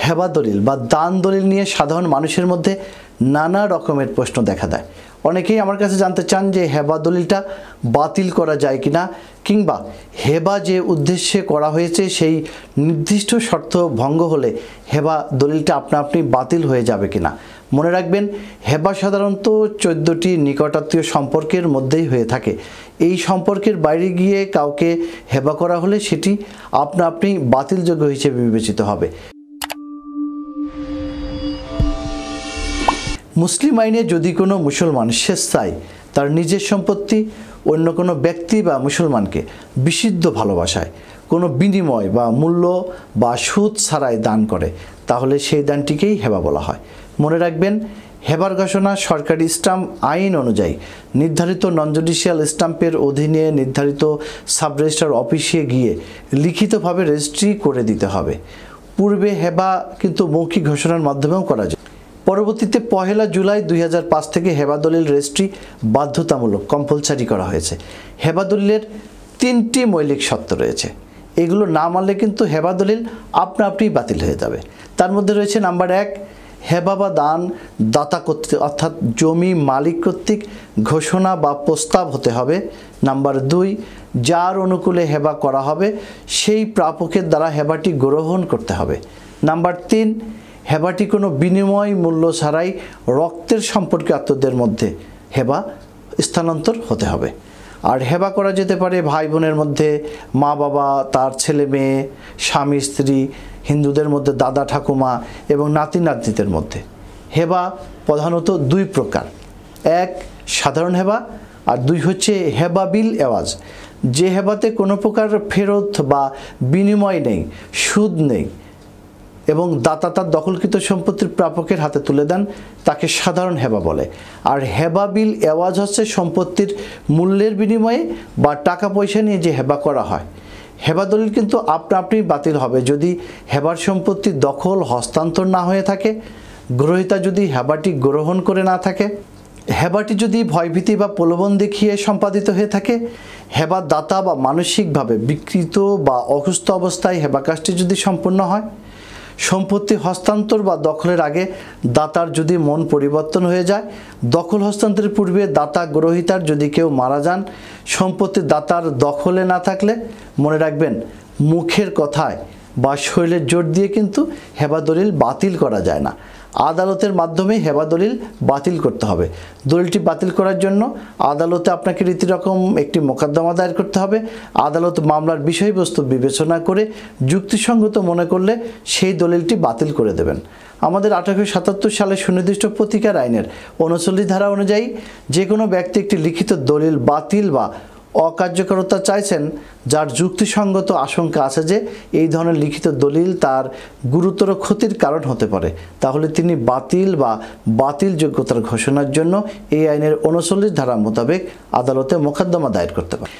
হেবা দলিল বা দান দলিল নিয়ে সাধারণ মানুষের মধ্যে নানা রকমের প্রশ্ন দেখা দেয়। অনেকেই আমার কাছে জানতে চান যে হেবা দলিলটা বাতিল করা যায় কিনা, কিংবা হেবা যে উদ্দেশ্যে করা হয়েছে সেই নির্দিষ্ট শর্ত ভঙ্গ হলে হেবা দলিলটা আপনা আপনি বাতিল হয়ে যাবে কিনা। মনে রাখবেন, হেবা সাধারণত 14টি নিকটাত্মীয় সম্পর্কের মধ্যেই হয়ে থাকে। এই সম্পর্কের বাইরে গিয়ে কাউকে হেবা করা হলে সেটি আপনা আপনি বাতিলযোগ্য হিসেবে বিবেচিত হবে। মুসলিম আইনে যদি কোনো মুসলমান স্বেচ্ছায় তার নিজের সম্পত্তি অন্য কোনো ব্যক্তি বা মুসলমানকে বিশুদ্ধ ভালোবাসায় কোনো বিনিময় বা মূল্য বা সুদ ছাড়াই দান করে, তাহলে সেই দানটিকেই হেবা বলা হয়। মনে রাখবেন, হেবার ঘোষণা সরকারি স্ট্যাম্প আইন অনুযায়ী নির্ধারিত নন জুডিশিয়াল স্ট্যাম্পের অধীনে নির্ধারিত সাব রেজিস্ট্রার অফিসে গিয়ে লিখিতভাবে রেজিস্ট্রি করে দিতে হবে। পূর্বে হেবা কিন্তু মৌখিক ঘোষণার মাধ্যমেও করা যায়। পরবর্তীতে 1 জুলাই 2005 থেকে হেবা দলিল রেজিস্ট্রি বাধ্যতামূলক কম্পালসারি করা হয়েছে। হেবা দলিলের 3টি মৌলিক শর্ত রয়েছে। এগুলো না মানলে কিন্তু হেবা দলিল আপনা আপনি বাতিল হয়ে যাবে। তার মধ্যে রয়েছে নাম্বার 1, হেবা বা দান দাতা কর্তৃক অর্থাৎ জমি মালিক কর্তৃক ঘোষণা বা প্রস্তাব হতে হবে। নাম্বার 2, যার অনুকূলে হেবা করা হবে সেই প্রাপকের দ্বারা হেবাটি গ্রহণ করতে হবে। নাম্বার 3, হেবাটি কোনো বিনিময় মূল্য ছাড়াই রক্তের সম্পর্কাতদের মধ্যে হেবা স্থানান্তর হতে হবে। আর হেবা করা যেতে পারে ভাই বোনের মধ্যে, মা বাবা তার ছেলে মেয়ে, স্বামী স্ত্রী, হিন্দুদের মধ্যে দাদা ঠাকুমা এবং নাতি নাতনিদের মধ্যে। হেবা প্রধানত 2 প্রকার, 1 সাধারণ হেবা আর 2 হচ্ছে হেবা বিল এওয়াজ। যে হেবাতে কোনো প্রকার ফেরত বা বিনিময় নেই, সুদ নেই এবং দাতা তার দখলকৃত সম্পত্তির প্রাপকের হাতে তুলে দেন, তাকে সাধারণ হেবা বলে। আর হেবা বিল এওয়াজ হচ্ছে সম্পত্তির মূল্যের বিনিময়ে বা টাকা পয়সা নিয়ে যে হেবা করা হয়। হেবা দলিল কিন্তু আপনা আপনি বাতিল হবে যদি হেবার সম্পত্তি দখল হস্তান্তর না হয়ে থাকে, গ্রহীতা যদি হেবাটি গ্রহণ করে না থাকে, হেবাটি যদি ভয়ভীতি বা প্রলোভন দেখিয়ে সম্পাদিত হয়ে থাকে, হেবা দাতা বা মানসিকভাবে বিকৃত বা অসুস্থ অবস্থায় হেবা কাজটি যদি সম্পূর্ণ হয়, সম্পত্তি হস্তান্তর বা দখলের আগে দাতার যদি মন পরিবর্তন হয়ে যায়, দখল হস্তান্তরের পূর্বে দাতা গ্রহীতার যদি কেউ মারা যান, সম্পত্তি দাতার দখলে না থাকলে, মনে রাখবেন মুখের কথায় বা শরীরের জোর দিয়ে কিন্তু হেবা দলিল বাতিল করা যায় না। আদালতের মাধ্যমে হেবা দলিল বাতিল করতে হবে। দলিলটি বাতিল করার জন্য আদালতে আপনাকে রীতিরকম একটি মোকদ্দমা দায়ের করতে হবে। আদালত মামলার বিষয়বস্তু বিবেচনা করে যুক্তিসঙ্গত মনে করলে সেই দলিলটি বাতিল করে দেবেন। আমাদের 1877 সালে সুনির্দিষ্ট প্রতিকার আইনের 39 ধারা অনুযায়ী যে কোনো ব্যক্তি একটি লিখিত দলিল বাতিল বা অকার্যকরতা চাইছেন যার যুক্তিসঙ্গত আশঙ্কা আছে যে এই ধরনের লিখিত দলিল তার গুরুতর ক্ষতির কারণ হতে পারে, তাহলে তিনি বাতিল বা বাতিল যোগ্যতার ঘোষণার জন্য এই আইনের 39 ধারা মোতাবেক আদালতে মোকদ্দমা দায়ের করতে পারেন।